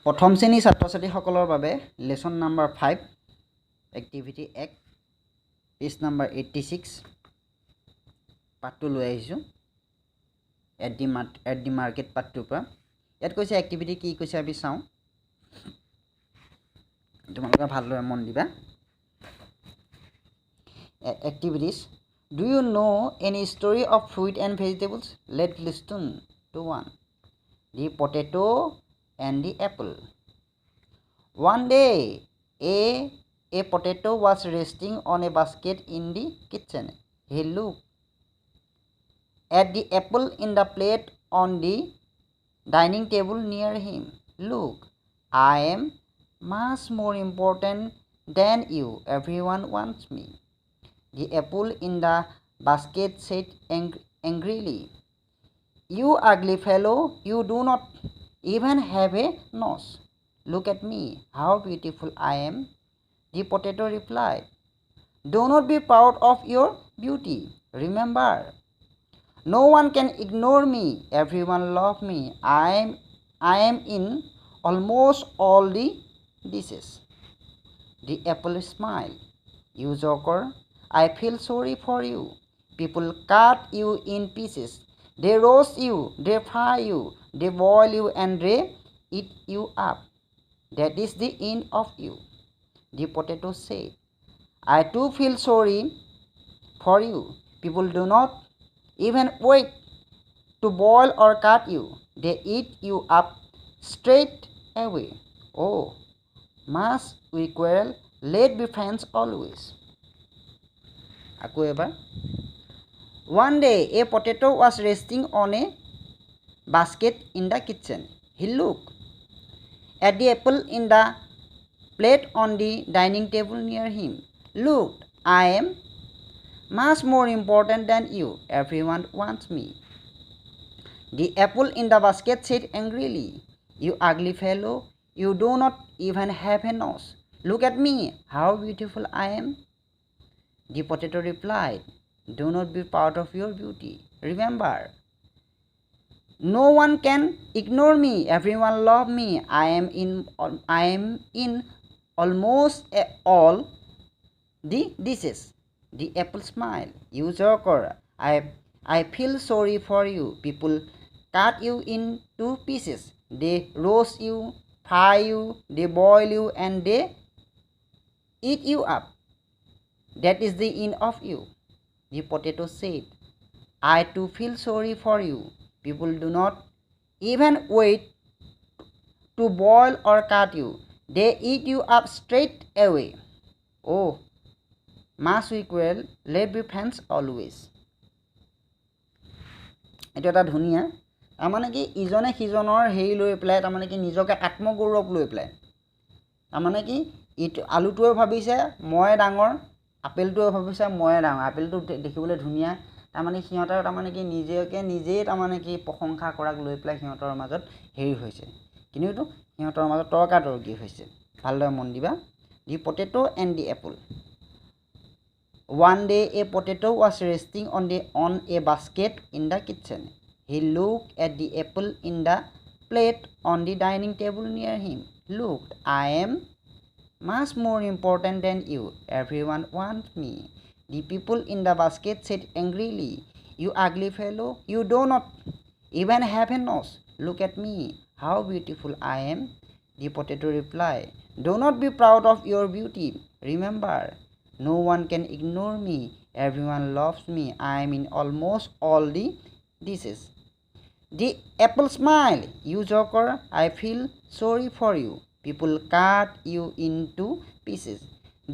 প্ৰথম শ্ৰেণীৰ ছাত্ৰ ছাত্ৰীসকলৰ বাবে lesson number 5 activity 1 page number 86 পাঠটো লৈ আহিছোঁ এট দি মাৰ্কেট পাঠটোৰ পৰা ইয়াত কৈছে এক্টিভিটি কি কৈছে আমি চাওঁ তোমালোকে ভালদৰে মন দিবা activities. Do you know any story of fruit and vegetables? Let's listen to one. The potato and the apple. One day, a potato was resting on a basket in the kitchen. He looked at the apple in the plate on the dining table near him. Look, I am much more important than you. Everyone wants me. The apple in the basket said angrily, "You ugly fellow, you do not even have a nose. Look at me, how beautiful I am." The potato replied, "Do not be proud of your beauty. Remember, no one can ignore me. Everyone loves me. I am in almost all the dishes." The apple smiled, "You joker, I feel sorry for you. People cut you in pieces. They roast you, they fry you, they boil you, and they eat you up. That is the end of you." The potato said, "I too feel sorry for you. People do not even wait to boil or cut you. They eat you up straight away. Oh, must we quarrel? Let's be friends always." One day, a potato was resting on a basket in the kitchen. He looked at the apple in the plate on the dining table near him. "Look, I am much more important than you. Everyone wants me." The apple in the basket said angrily, "You ugly fellow, you do not even have a nose. Look at me, how beautiful I am." The potato replied, "Do not be proud of your beauty. Remember, no one can ignore me. Everyone loves me. I am in almost all the dishes." The apple smiled, "You joker, I feel sorry for you. People cut you into pieces. They roast you, fry you, they boil you, and they eat you up. That is the end of you." The potato said, "I too feel sorry for you. People do not even wait to boil or cut you. They eat you up straight away. Oh, must we quarrel? Let's be friends always." এইটো এটা ধুনীয়া তাৰমানে কি ইজনে সিজনৰ হেৰি লৈ পেলাই তাৰমানে কি নিজকে আত্মগৌৰৱ লৈ পেলাই তাৰমানে কি ইটো আলুটোৱে ভাবিছে মই ডাঙৰ, আপেলটোৱে ভাবিছে মই ডাঙৰ, আপেলটো দেখিবলৈ ধুনীয়া, তাৰমানে সিহঁতৰ তাৰমানে কি নিজেই তাৰমানে কি প্ৰশংসা কৰাক লৈ পেলাই সিহঁতৰ মাজত হেৰি হৈছে, কিন্তু সিহঁতৰ মাজত তৰ্কাতৰ্কি হৈছে। ভালদৰে মন দিবা। The potato and the apple. One day, a potato was resting on a basket in the kitchen. He looked at the apple in the plate on the dining table near him. "Look, I am much more important than you. Everyone wants me." The people in the basket said angrily, "You ugly fellow, you do not even have a nose. Look at me, how beautiful I am." The potato replied, "Do not be proud of your beauty. Remember, no one can ignore me. Everyone loves me. I am in almost all the dishes." The apple smiled, "You joker, I feel sorry for you. People cut you into pieces.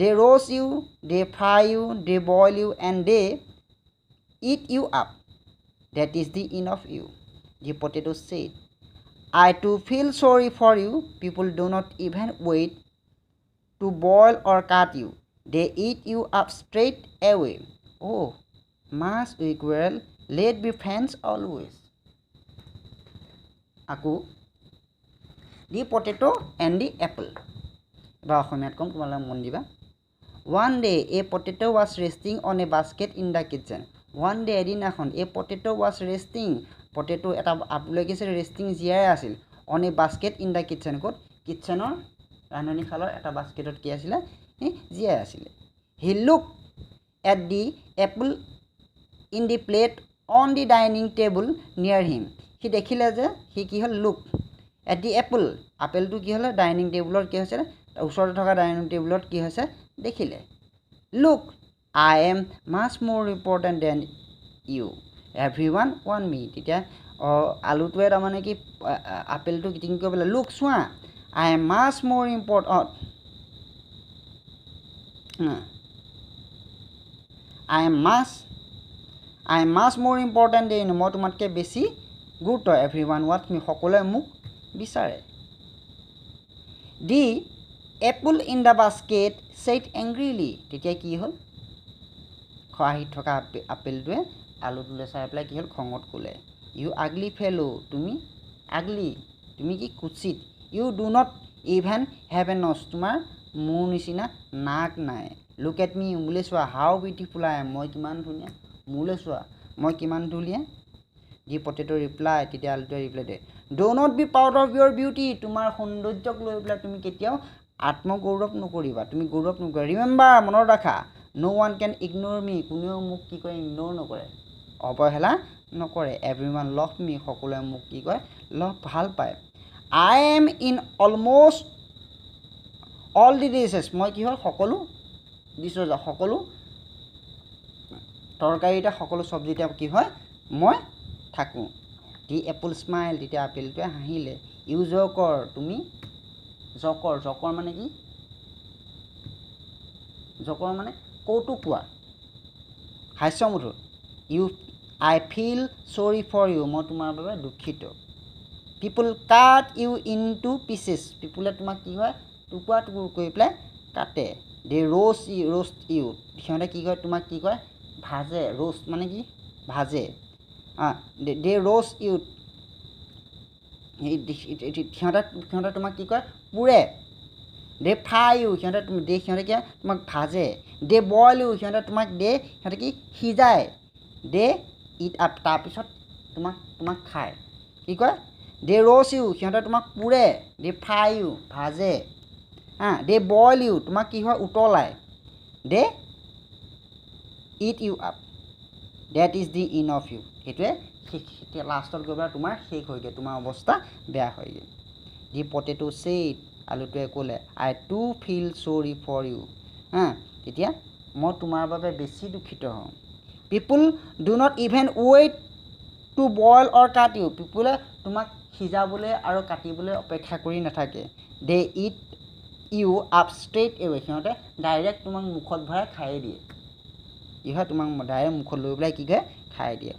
They roast you, they fry you, they boil you, and they eat you up. That is the end of you." The potato said, "I too feel sorry for you. People do not even wait to boil or cut you. They eat you up straight away. Oh, must we quarrel? Let's be friends always." Aku the potato and the Apple. এবাৰ অসমীয়াত ক'ম, তোমালোকে মন দিবা। One day, a potato was resting on a basket in the kitchen. One day, এদিনাখন a potato was resting, potato এটা আপলৈ গৈছে resting জীয়াই আছিল on a basket in the kitchen, ক'ত কিটচেনৰ ৰান্ধনীশালৰ এটা বাস্কেটত কি আছিলে জীয়াই আছিলে he look at the apple in the plate on the dining table নিয়াৰ হিম সি দেখিলে যে সি কি হ'ল লুক এট দি এপল আপেলটো কি হ'লে ডাইনিং টেবুলত কি হৈছে ওচৰতে থকা ডাইনিং টেবুলত কি হৈছে দেখিলে look I am much more important than you everyone ৱান মি তেতিয়া আলুটোৱে তাৰমানে কি আপেলটো কিটিং কৰি পেলাই লুক চোৱা আই am much more important I am much more important then মই তোমাতকৈ বেছি গুৰুত্ব এভৰিৱান ৱাট মি সকলোৱে মোক বিচাৰে the apple in the basket said angrily তেতিয়া কি হ'ল খৰাহিত থকা আপেলটোৱে আলুটোলৈ চাই পেলাই কি হ'ল খঙত ক'লে ইউ আগলি ফেলো তুমি আগলি তুমি কি কুচিত you do not even have a nose তোমাৰ মোৰ নিচিনা নাক নাই লুক এট মি মোলৈ চোৱা হাউ বিউটিফুল আই এম মই কিমান ধুনীয়া মোলৈ চোৱা মই কিমান ধুনীয়া দি পটেটো ৰিপ্লাই তেতিয়া আলুটোৱে ৰিপ্লাই দিয়ে do not be proud of your beauty তোমাৰ সৌন্দৰ্যক লৈ পেলাই তুমি কেতিয়াও আত্মগৌৰৱ নকৰিবা তুমি গৌৰৱ নকৰিবা ৰিমেম্বাৰ মনত ৰাখা ন' ওৱান কেন ইগন'ৰ মি কোনেও মোক কি কৰে ইগন'ৰ নকৰে অৱহেলা নকৰে এভৰিৱান লাভ মি সকলোৱে মোক কি কয় লভ ভাল পায় I am in almost all the dishes মই কি হ'ল সকলো ডিছৰ সকলো তৰকাৰীতে সকলো চব্জিতে কি হয় মই থাকোঁ দি এপল স্মাইল তেতিয়া আপেলটোৱে হাঁহিলে ইউ জকৰ তুমি জকৰ মানে কি জকৰ মানে কৌতুক কোৱা হাস্যমধুৰ you I feel sorry for you মই তোমাৰ বাবে দুখিত people cut you into pieces পিপুলে তোমাক কি হয় টুকুৰা টুকুৰ কৰি পেলাই কাটে দে ৰ'ষ্ট ইউ সিহঁতে কি কয় তোমাক কি কয় ভাজে ৰ'ষ্ট মানে কি ভাজে দে ৰ'ষ্ট ইউ সিহঁতে তোমাক কি কয় পুৰে দে ফ্ৰাই ইউ সিহঁতে কি তোমাক ভাজে দে বইল ইউ সিহঁতে সিহঁতে কি সিজায় দে ইট আপ তাৰপিছত তোমাক খায় কি কয় দে ৰ'ষ্ট ইউ সিহঁতে তোমাক পুৰে দে ফ্ৰাই ইউ ভাজে দে বইল ইউ তোমাক কি হয় উতলায় they eat you up that is the end of you সেইটোৱে লাষ্টত গৈ পেলাই তোমাৰ শেষ হয়গৈ তোমাৰ অৱস্থা বেয়া হয়গৈ দি পটেটো ছেইড আলুটোৱে ক'লে I too feel sorry for you তেতিয়া মই তোমাৰ বাবে বেছি দুখিত হওঁ people do not even wait to boil or cut you পিপুলে তোমাক সিজাবলৈ আৰু কাটিবলৈ অপেক্ষা কৰি নাথাকে they eat you up straight away সিহঁতে ডাইৰেক্ট তোমাক মুখত ভৰাই খাই দিয়ে কি হয় তোমাক ডাইৰেক্ট মুখত লৈ পেলাই কি কয় খাই দিয়ে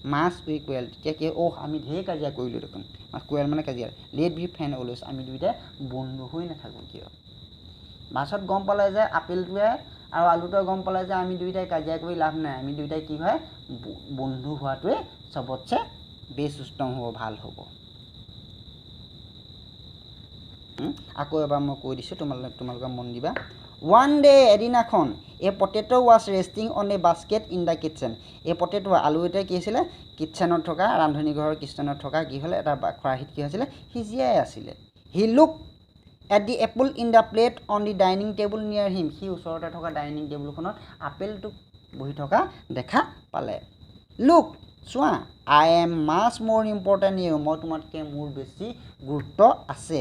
মাছ উই কোৱেল তেতিয়া কি আমি ঢেৰ কাজিয়া কৰিলোঁ দেখোন কোৱেল মানে কাজিয়া লেট বি ফ্ৰেণ্ড অলৱেজ আমি দুয়োটাই বন্ধু হৈ নাথাকোঁ কিয় মাছত গম পালে যে আপেলটোৱে আৰু আলুটোৱে গম পালে যে আমি দুয়োটাই কাজিয়া কৰি লাভ নাই আমি দুয়োটাই কি হয় বন্ধু হোৱাটোৱে চবতছে বেষ্ট উত্তম হ'ব ভাল হ'ব আকৌ এবাৰ মই কৈ দিছোঁ তোমালোকে মন দিবা ওৱান ডে এদিনাখন a potato was resting on a basket in the kitchen এই পটেটো আলু এটাই কি আছিলে কিটচেনত থকা ৰান্ধনীঘৰৰ কিটচেনত থকা কি হ'লে এটা খৰাহিত কি হৈছিলে সি জীয়াই আছিলে he look at the apple in the plate on the dining table নিয়াৰ হিম সি ওচৰতে থকা ডাইনিং টেবুলখনত আপেলটো বহি থকা দেখা পালে লুক চোৱা আই am much more important U মই তোমাতকৈ মোৰ বেছি গুৰুত্ব আছে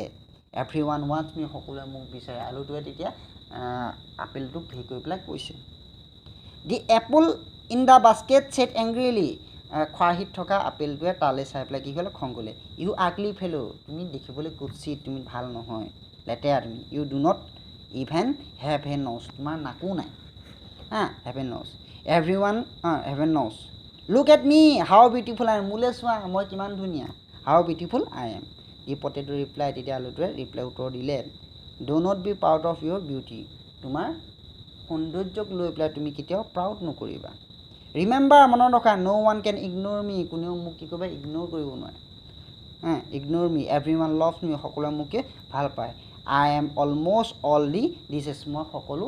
এভৰিৱান ৱান্টছ মি সকলোৱে মোক বিচাৰে আলুটোৱে তেতিয়া আপেলটোক হেৰি কৰি পেলাই কৈছে the apple in the basket said angrily খৰাহিত থকা আপেলটোৱে তালৈ চাই পেলাই কি ক'লে খং ক'লে ইউ আগলি ফেলো তুমি দেখিবলৈ কুৎসিত তুমি ভাল নহয় লেতেৰা তুমি you do not even have a nose তোমাৰ নাকো নাই have a nose everyone have a nose look at me how beautiful I am মোলৈ চোৱা মই কিমান ধুনীয়া how beautiful I am the potato reply তেতিয়া আলুটোৱে ৰিপ্লাই উত্তৰ দিলে do not be proud of your beauty তোমাৰ সৌন্দৰ্যক লৈ পেলাই তুমি কেতিয়াও প্ৰাউড নকৰিবা ৰিমেম্বাৰ মনত ৰখা ন' ওৱান কেন ইগন'ৰ মি কোনেও মোক কি কৰিব ইগন'ৰ কৰিব নোৱাৰে ইগন'ৰ মি এভৰিৱান লাভ মি সকলোৱে মোকে ভাল পায় I am almost all the dishes মই সকলো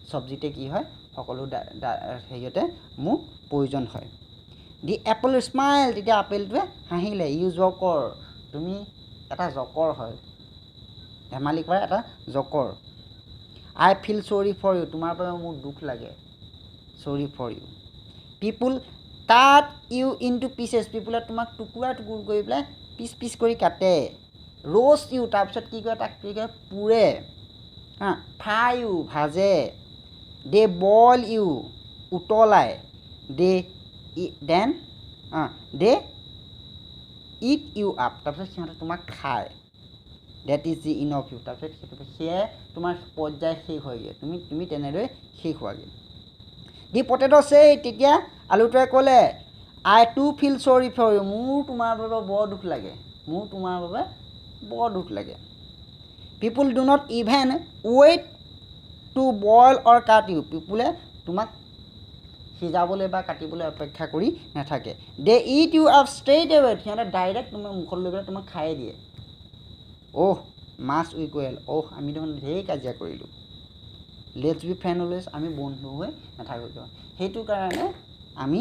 চব্জিতে কি হয় সকলো হেৰিয়তে মোক প্ৰয়োজন হয় দি এপল স্মাইল, তেতিয়া আপেলটোৱে হাঁহিলে। ইউ জকৰ, তুমি এটা জকৰ হয়, ধেমালি কৰা এটা joker. I feel sorry for you, তোমাৰ বাবে মোৰ দুখ লাগে, sorry for you. People cut you into pieces, পিপুলে তোমাক টুকুৰা টুকুৰ কৰি পেলাই পিচ পিচ কৰি কাটে। ৰ'ষ্ট ইউ, তাৰপিছত কি কৰে, তাক কি কৰে, পুৰে। ফ্ৰাই ইউ, ভাজে। দে বইল ইউ, উতলায়। They then they eat you up, তাৰপিছত সিহঁতে তোমাক খায়। That is the end of you, তাৰপিছত সেয়াই তোমাৰ পৰ্যায় শেষ হয়গৈ, তুমি তেনেদৰে শেষ হোৱাগৈ। দি পটেটো চে, তেতিয়া আলুটোৱে ক'লে I too feel sorry for you, মোৰ তোমাৰ বাবে বৰ দুখ লাগে, মোৰ তোমাৰ বাবে বৰ দুখ লাগে। People do not even wait to boil or cut you, পিপুলে তোমাক সিজাবলৈ বা কাটিবলৈ অপেক্ষা কৰি নাথাকে। They eat you up straight away, সিহঁতে ডাইৰেক্ট তোমাৰ মুখত লৈ পেলাই তোমাক খায়ে দিয়ে। অ'হ মাছ উই কোৱেল, আমি দেখোন ঢেৰ কাজিয়া কৰিলোঁ। লেটছ বি ফ্ৰেণ্ড অলৱেজ, আমি বন্ধু হৈ নাথাকোঁ কিয়। সেইটো কাৰণে আমি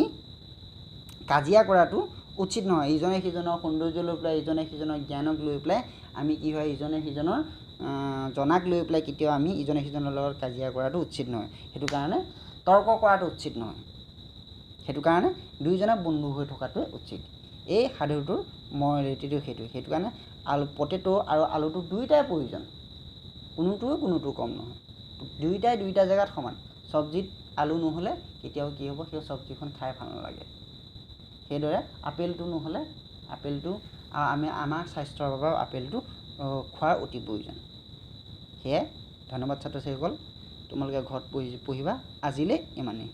কাজিয়া কৰাটো উচিত নহয়। ইজনে সিজনৰ সৌন্দৰ্য লৈ পেলাই, ইজনে সিজনৰ জ্ঞানক লৈ পেলাই আমি কি হয়, ইজনে সিজনৰ জনাক লৈ পেলাই কেতিয়াও আমি ইজনে সিজনৰ লগত কাজিয়া কৰাটো উচিত নহয়। সেইটো কাৰণে তৰ্ক কৰাটো উচিত নহয়। সেইটো কাৰণে দুয়োজনে বন্ধু হৈ থকাটোৱে উচিত। এই সাধুটোৰ মৰেলিটিটো সেইটো কাৰণে পটেটো আৰু আলুটো দুয়োটাই প্ৰয়োজন, কোনোটোও কম নহয়। দুয়োটাই দুয়োটা জেগাত সমান। চব্জিত আলু নহ'লে কেতিয়াও কি হ'ব, সেই চব্জিখন খাই ভাল নালাগে। সেইদৰে আপেলটো নহ'লে, আপেলটো আমাৰ স্বাস্থ্যৰ বাবে আপেলটো খোৱাৰ অতি প্ৰয়োজন। সেয়ে ধন্যবাদ ছাত্ৰ ছাত্ৰীসকল, তোমালোকে ঘৰত পঢ়িবা। আজিলৈ ইমানেই।